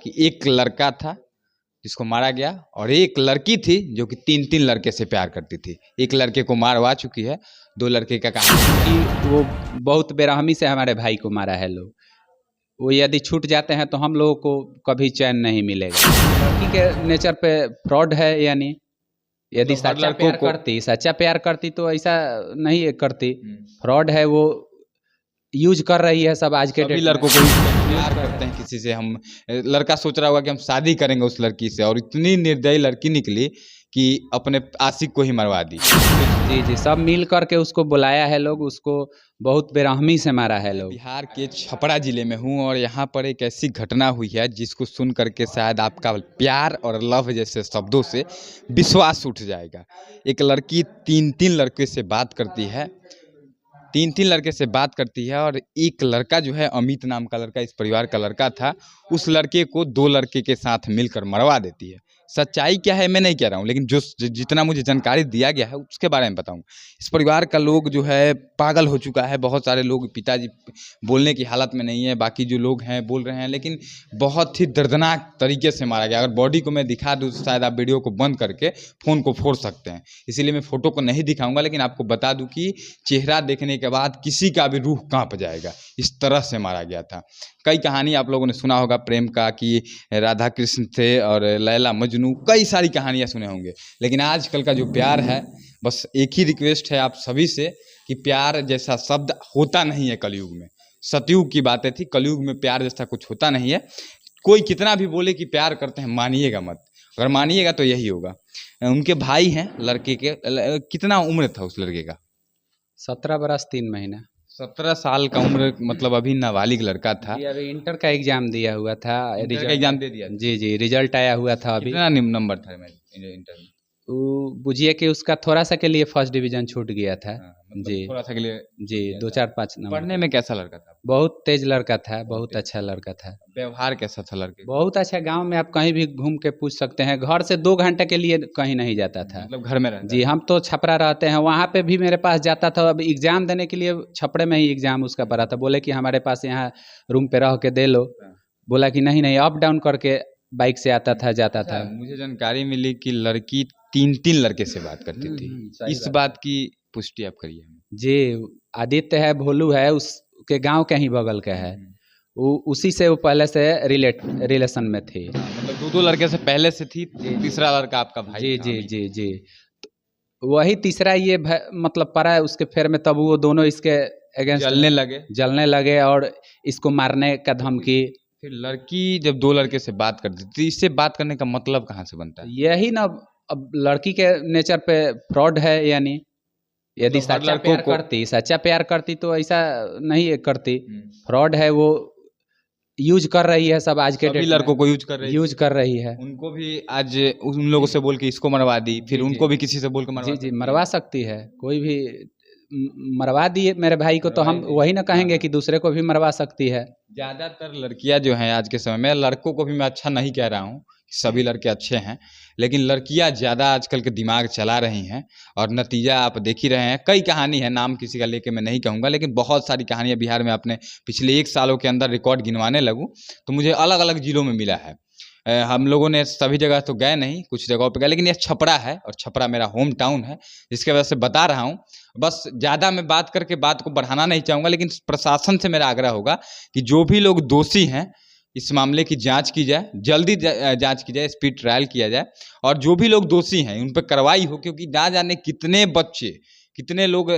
कि एक लड़का था जिसको मारा गया और एक लड़की थी जो कि 3-3 लड़के से प्यार करती थी। एक लड़के को मारवा चुकी है, 2 लड़के का कहानी कि वो बहुत बेरहमी से हमारे भाई को मारा है लोग। वो यदि छूट जाते हैं तो हम लोगों को कभी चैन नहीं मिलेगा। लड़की के नेचर पे फ्रॉड है, यानी यदि मतलब हर सच्चा लड़कों प्यार सच्चा प्यार करती तो ऐसा नहीं करती। फ्रॉड है, वो यूज कर रही है सब आज के सभी डेट लड़कों में। को प्यार करते हैं किसी से। हम लड़का सोच रहा होगा कि हम शादी करेंगे उस लड़की से, और इतनी निर्दयी लड़की निकली कि अपने आशिक को ही मरवा दी। जी जी, सब मिल करके उसको बुलाया है लोग, उसको बहुत बेरहमी से मारा है लोग। बिहार के छपरा जिले में हूँ और यहाँ पर एक ऐसी घटना हुई है जिसको सुन करके शायद आपका प्यार और लव जैसे शब्दों से विश्वास उठ जाएगा। एक लड़की 3-3 लड़के से बात करती है, 3-3 लड़के से बात करती है, और एक लड़का जो है, अमित नाम का लड़का, इस परिवार का लड़का था, उस लड़के को 2 लड़के के साथ मिलकर मरवा देती है। सच्चाई क्या है मैं नहीं कह रहा हूँ, लेकिन जो जितना मुझे जानकारी दिया गया है उसके बारे में बताऊँ। इस परिवार का लोग जो है पागल हो चुका है। बहुत सारे लोग, पिताजी बोलने की हालत में नहीं है, बाकी जो लोग हैं बोल रहे हैं, लेकिन बहुत ही दर्दनाक तरीके से मारा गया। अगर बॉडी को मैं दिखा दूँ शायद आप वीडियो को बंद करके फ़ोन को फोड़ सकते हैं, इसीलिए मैं फ़ोटो को नहीं दिखाऊंगा, लेकिन आपको बता दूं कि चेहरा देखने के बाद किसी का भी रूह कांप जाएगा। इस तरह से मारा गया था। कई कहानी आप लोगों ने सुना होगा प्रेम का, कि राधा कृष्ण थे और लैला मजनू, कई सारी कहानियाँ सुने होंगे। लेकिन आजकल का जो प्यार है, बस एक ही रिक्वेस्ट है आप सभी से कि प्यार जैसा शब्द होता नहीं है कलयुग में। सतयुग की बातें थी, कलयुग में प्यार जैसा कुछ होता नहीं है। कोई कितना भी बोले कि प्यार करते हैं, मानिएगा मत। अगर मानिएगा तो यही होगा। उनके भाई हैं लड़के के, कितना उम्र था उस लड़के का? 17 बरस 3 महीना। 17 साल का उम्र, मतलब अभी नाबालिग लड़का था। जी, अभी इंटर का एग्जाम दिया हुआ था। इंटर का एग्जाम दे दिया? जी जी, रिजल्ट आया हुआ था अभी। कितना नंबर था इंटर में? वो बुझिए कि उसका थोड़ा सा के लिए फर्स्ट डिवीजन छूट गया था। मतलब जी थोड़ा सा के लिए जी, 2-4-5 नंबर। पढ़ने में कैसा लड़का था? बहुत तेज लड़का था, बहुत अच्छा लड़का था। व्यवहार कैसा था लड़के का? बहुत अच्छा। गांव में आप कहीं भी घूम के पूछ सकते हैं। घर से 2 घंटे के लिए कहीं नहीं जाता था। मतलब घर में रहता जी, हम तो छपरा रहते हैं, वहाँ पे भी मेरे पास जाता था। अब एग्ज़ाम देने के लिए छपरे में ही एग्ज़ाम उसका पड़ा था। बोले कि हमारे पास यहाँ रूम पे रह के दे लो। बोला कि नहीं नहीं, अप डाउन करके बाइक से आता था, जाता था। मुझे जानकारी मिली कि लड़की 3-3 लड़के से बात करती थी। सही इस बात। बात की पुष्टि आप करिए। जी, आदित्य है, भोलू है, उसके गांव के ही बगल का है। उसी से वो पहले से रिलेशन में थी। मतलब 2-2 लड़के से पहले से थी। तीसरा लड़का आपका भाई जी था, जी अमित। जी जी, तो वही तीसरा ये मतलब पड़ा है उसके फेर में। तब वो दोनों इसके अगेंस्ट जलने लगे और इसको मारने का धमकी। फिर लड़की जब 2 लड़के से बात करती थी, इससे बात करने का मतलब कहाँ से बनता है? यही ना, अब लड़की के नेचर पे फ्रॉड है, यानी यदि मतलब हर सच्चा प्यार करती तो ऐसा नहीं करती। फ्रॉड है, वो यूज कर रही है सब आज के सभी डेट लड़कों में। को यूज कर रही है। उनको भी आज उन लोगों से बोल के इसको मरवा दी, फिर उनको भी किसी से बोल के मरवा जी जी, सकती है। मरवा सकती है। कोई भी मरवा दिए मेरे भाई को, तो हम वही ना कहेंगे कि दूसरे को भी मरवा सकती है। ज़्यादातर लड़कियां जो हैं आज के समय में, लड़कों को भी मैं अच्छा नहीं कह रहा हूँ, सभी लड़के अच्छे हैं, लेकिन लड़कियां ज़्यादा आजकल के दिमाग चला रही हैं। और नतीजा आप देख ही रहे हैं। कई कहानी है, नाम किसी का लेके मैं नहीं कहूँगा, लेकिन बहुत सारी कहानियाँ बिहार में आपने पिछले 1 सालों के अंदर रिकॉर्ड गिनवाने लगूँ तो मुझे अलग अलग जिलों में मिला है। हम लोगों ने सभी जगह तो गए नहीं, कुछ जगहों पे गए, लेकिन ये छपरा है और छपरा मेरा होम टाउन है, जिसकी वजह से बता रहा हूँ। बस ज़्यादा मैं बात करके बात को बढ़ाना नहीं चाहूँगा, लेकिन प्रशासन से मेरा आग्रह होगा कि जो भी लोग दोषी हैं इस मामले की जांच की जाए, जल्दी जांच की जाए, स्पीड ट्रायल किया जाए, और जो भी लोग दोषी हैं उन पर कार्रवाई हो। क्योंकि ना जाने कितने लोग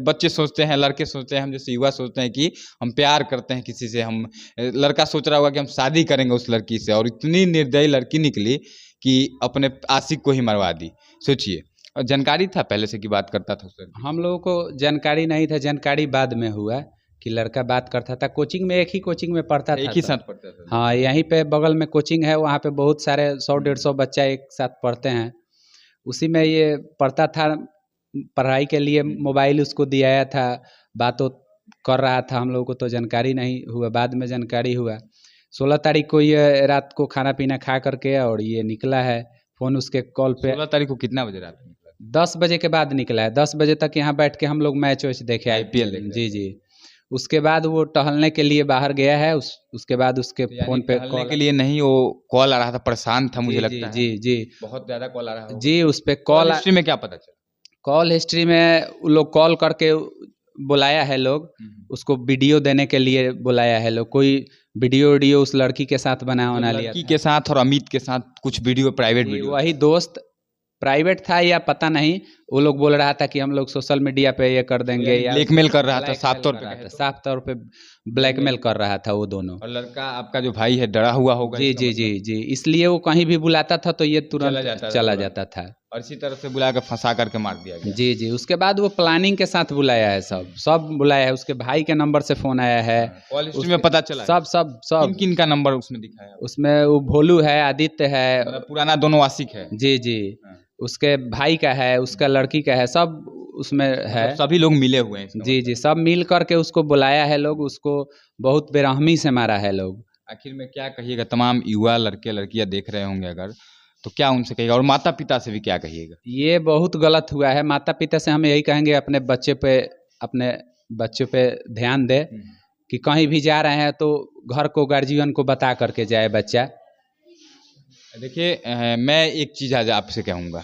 बच्चे सोचते हैं, लड़के सोचते हैं, हम जैसे युवा सोचते हैं कि हम प्यार करते हैं किसी से। हम लड़का सोच रहा होगा कि हम शादी करेंगे उस लड़की से, और इतनी निर्दयी लड़की निकली कि अपने आशिक को ही मरवा दी। सोचिए। और जानकारी था पहले से कि बात करता था उससे? हम लोगों को जानकारी नहीं था, जानकारी बाद में हुआ कि लड़का बात करता था। कोचिंग में, एक ही कोचिंग में पढ़ता था, एक ही साथ पढ़ता था। हाँ, यहीं पे बगल में कोचिंग है, वहाँ पे बहुत सारे 100-150 बच्चा एक साथ पढ़ते हैं। उसी में ये पढ़ता था। पढ़ाई के लिए मोबाइल उसको दिया था, बात कर रहा था। हम लोगों को तो जानकारी नहीं हुआ, बाद में जानकारी हुआ। 16 तारीख को ये रात को खाना पीना खा करके और ये निकला है। फ़ोन उसके कॉल पे 16 तारीख को कितना बजे रात में निकला? 10 बजे के बाद निकला है। 10 बजे तक यहाँ बैठ के हम लोग मैच वैच देखे, IPL देखे। जी जी। उसके बाद वो टहलने के लिए बाहर गया है। उसके बाद उसके तो यानी फ़ोन पे टहलने कॉल के लिए नहीं, वो कॉल आ रहा था, परेशान था मुझे जी, लगता जी, है। जी, बहुत ज़्यादा कॉल आ रहा होगा। जी, उस पे कॉल कॉल हिस्ट्री में क्या पता चला? कॉल हिस्ट्री में वो लोग कॉल करके बुलाया है लोग, उसको वीडियो देने के लिए बुलाया है लोग। कोई वीडियो उस लड़की के साथ बना मतलब बना लिया लड़की था। के साथ और अमित के साथ कुछ वीडियो, प्राइवेट जी, वीडियो वही दोस्त प्राइवेट था या पता नहीं। वो लोग बोल रहा था कि हम लोग सोशल मीडिया पे ये कर देंगे या ब्लैकमेल कर रहा था, ब्लैकमेल साफ तौर कर पे रहा कहे था, तो। साफ तौर पे ब्लैकमेल कर रहा था वो दोनों। और लड़का आपका जो भाई है डरा हुआ होगा जी, इसका जी, मतलब। जी, जी, इसलिए वो कहीं भी बुलाता था तो ये तुरंत चला जाता था चला तुरंत। जाता था। और इसी तरह से बुला कर फंसा करके मार दिया गया। जी, जी, उसके बाद वो प्लानिंग के साथ बुलाया है, सब बुलाया है। उसके भाई के नंबर से फ़ोन आया है। कॉल हिस्ट्री उसके में पता चला है? सब सब किन सब किन का नंबर उसमें दिखाया? उसमें वो भोलू है, आदित्य है। मतलब पुराना दोनों आशिक है। जी, जी, हाँ। उसके भाई का है, उसका लड़की का है, सब उसमें है। मतलब सभी लोग मिले हुए हैं इसका जी, मतलब। जी, सब मिल कर के उसको बुलाया है लोग, उसको बहुत बेरहमी से मारा है लोग। आखिर में क्या कहिएगा, तमाम युवा लड़के लड़कियां देख रहे होंगे अगर, तो क्या उनसे कहिएगा, और माता पिता से भी क्या कहिएगा? ये बहुत गलत हुआ है। माता-पिता से हम यही कहेंगे अपने बच्चों पे ध्यान दें कि कहीं भी जा रहे हैं तो घर को, गार्जियन को बता कर के जाए बच्चा। देखिए मैं एक चीज़ आज आपसे कहूँगा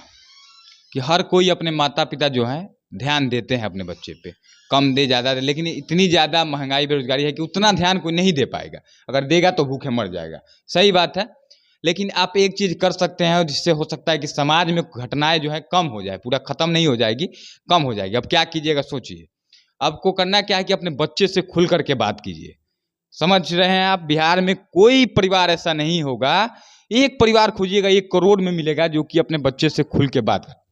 कि हर कोई अपने माता पिता जो हैं ध्यान देते हैं अपने बच्चे पे, कम दे ज़्यादा दे, लेकिन इतनी ज़्यादा महंगाई बेरोजगारी है कि उतना ध्यान कोई नहीं दे पाएगा। अगर देगा तो भूखे मर जाएगा, सही बात है। लेकिन आप एक चीज़ कर सकते हैं जिससे हो सकता है कि समाज में घटनाएं जो है कम हो जाए, पूरा ख़त्म नहीं हो जाएगी, कम हो जाएगी। अब क्या कीजिएगा सोचिए, आपको करना क्या है कि अपने बच्चे से खुल करके बात कीजिए। समझ रहे हैं आप, बिहार में कोई परिवार ऐसा नहीं होगा, एक परिवार खोजिएगा 1 करोड़ में मिलेगा जो कि अपने बच्चे से खुल के बात करे।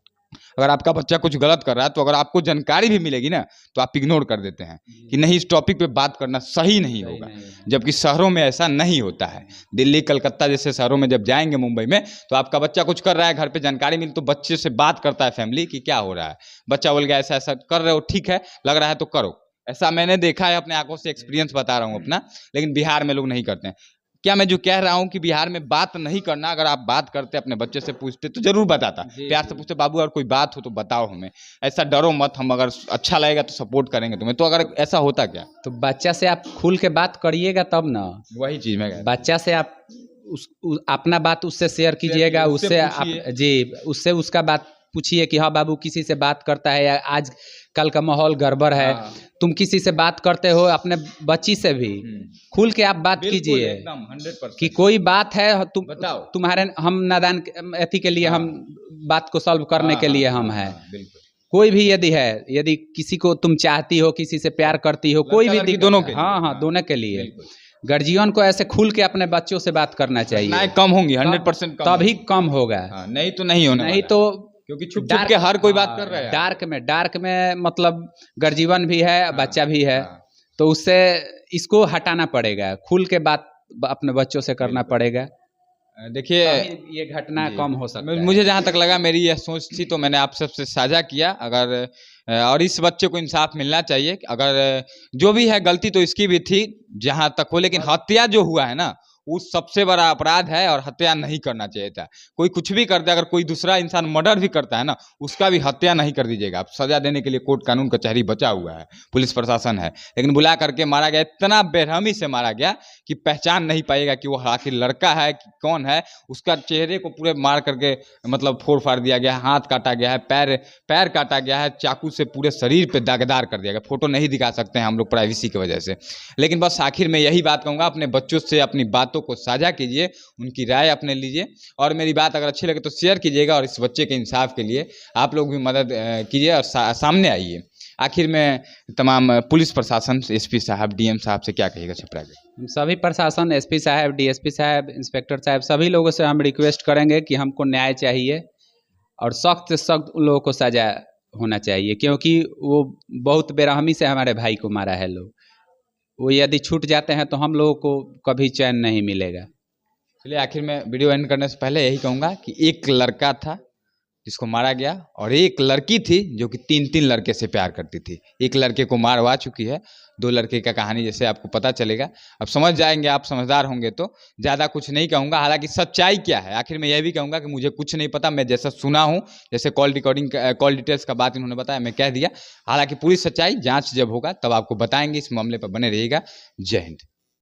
अगर आपका बच्चा कुछ गलत कर रहा है तो अगर आपको जानकारी भी मिलेगी ना तो आप इग्नोर कर देते हैं कि नहीं, इस टॉपिक पे बात करना सही नहीं होगा। जबकि शहरों में ऐसा नहीं होता है। दिल्ली, कलकत्ता जैसे शहरों में जब जाएंगे, मुंबई में, तो आपका बच्चा कुछ कर रहा है, घर पे जानकारी मिली तो बच्चे से बात करता है फैमिली कि क्या हो रहा है। बच्चा बोल गया ऐसा ऐसा कर रहे हो, ठीक है, लग रहा है तो करो। ऐसा मैंने देखा है, अपने आंखों से एक्सपीरियंस बता रहा हूँ अपना। लेकिन बिहार में लोग नहीं करते हैं। क्या मैं जो कह रहा हूँ कि बिहार में बात नहीं करना, अगर आप बात करते अपने बच्चे से पूछते तो जरूर बताता, प्यार से पूछते, बाबू अगर कोई बात हो तो बताओ हमें, ऐसा डरो मत, हम अगर अच्छा लगेगा तो सपोर्ट करेंगे तुम्हें। तो अगर ऐसा होता क्या? तो बच्चा से आप खुल के बात करिएगा तब ना। वही चीज मैं बच्चा से आप अपना बात उससे शेयर कीजिएगा, उससे आप जी, उससे उसका बात पूछिए कि हाँ बाबू, किसी से बात करता है या आज कल का माहौल गड़बड़ है, तुम किसी से बात करते हो, अपने बच्ची से भी खुल के आप बात कीजिए एकदम 100% कि कोई बात है, बताओ। तुम्हारे हम नादान अथी के लिए, हम बात को सॉल्व करने के लिए हम हैं। कोई भी यदि किसी को तुम चाहती हो, किसी से प्यार करती हो, कोई भी दिक्कत, दोनों के लिए, हाँ दोनों के लिए गार्जियन को ऐसे खुल के अपने बच्चों से बात करना चाहिए। कम होंगी 100%, तभी कम होगा, नहीं तो नहीं होने नहीं तो क्योंकि छुप छुप के हर कोई बात कर रहा है। डार्क में मतलब गार्जियन भी है, बच्चा भी है, तो उससे इसको हटाना पड़ेगा, खुल के बात अपने बच्चों से करना पड़ेगा। देखिए ये घटना कम हो सकता है। मुझे जहाँ तक लगा, मेरी यह सोच थी तो मैंने आप सबसे साझा किया। अगर और इस बच्चे को इंसाफ मिलना चाहिए। अगर जो भी है गलती तो इसकी भी थी जहाँ तक हो, लेकिन हत्या जो हुआ है ना, वो सबसे बड़ा अपराध है और हत्या नहीं करना चाहिए था। कोई कुछ भी करता है, अगर कोई दूसरा इंसान मर्डर भी करता है ना, उसका भी हत्या नहीं कर दीजिएगा आप। सजा देने के लिए कोर्ट कानून कचहरी बचा हुआ है, पुलिस प्रशासन है, लेकिन बुला करके मारा गया, इतना बेरहमी से मारा गया कि पहचान नहीं पाएगा कि वो आखिर लड़का है कि कौन है। उसका चेहरे को पूरे मार करके मतलब फोड़ फाड़ दिया गया, हाथ काटा गया है, पैर काटा गया है, चाकू से पूरे शरीर पे दागदार कर दिया गया। फोटो नहीं दिखा सकते हैं हम लोग प्राइवेसी की वजह से, लेकिन बस आखिर में यही बात कहूँगा, अपने बच्चों से अपनी बातों को साझा कीजिए, उनकी राय अपने लीजिए, और मेरी बात अगर अच्छी लगे तो शेयर कीजिएगा, और इस बच्चे के इंसाफ के लिए आप लोग भी मदद कीजिए और सामने आइए। आखिर में तमाम पुलिस प्रशासन, एसपी साहब, डीएम साहब से क्या कहिएगा छपरा के? सभी प्रशासन, एसपी साहब, डीएसपी साहब, इंस्पेक्टर साहब, सभी लोगों से हम रिक्वेस्ट करेंगे कि हमको न्याय चाहिए और सख्त से सख्त उन लोगों को सजा होना चाहिए, क्योंकि वो बहुत बेरहमी से हमारे भाई को मारा है लोग। वो यदि छूट जाते हैं तो हम लोगों को कभी चैन नहीं मिलेगा। चलिए, आखिर में वीडियो एंड करने से पहले यही कहूँगा कि एक लड़का था जिसको मारा गया, और एक लड़की थी जो कि 3-3 लड़के से प्यार करती थी। एक लड़के को मारवा चुकी है, 2 लड़के का कहानी जैसे आपको पता चलेगा, अब समझ जाएंगे, आप समझदार होंगे तो। ज़्यादा कुछ नहीं कहूँगा, हालांकि सच्चाई क्या है आखिर मैं यह भी कहूँगा कि मुझे कुछ नहीं पता, मैं जैसा सुना हूँ, जैसे कॉल डिटेल्स का बात इन्होंने बताया मैं कह दिया। हालांकि पूरी सच्चाई जाँच जब होगा तब आपको बताएंगे, इस मामले पर बने रहिएगा। जय हिंद।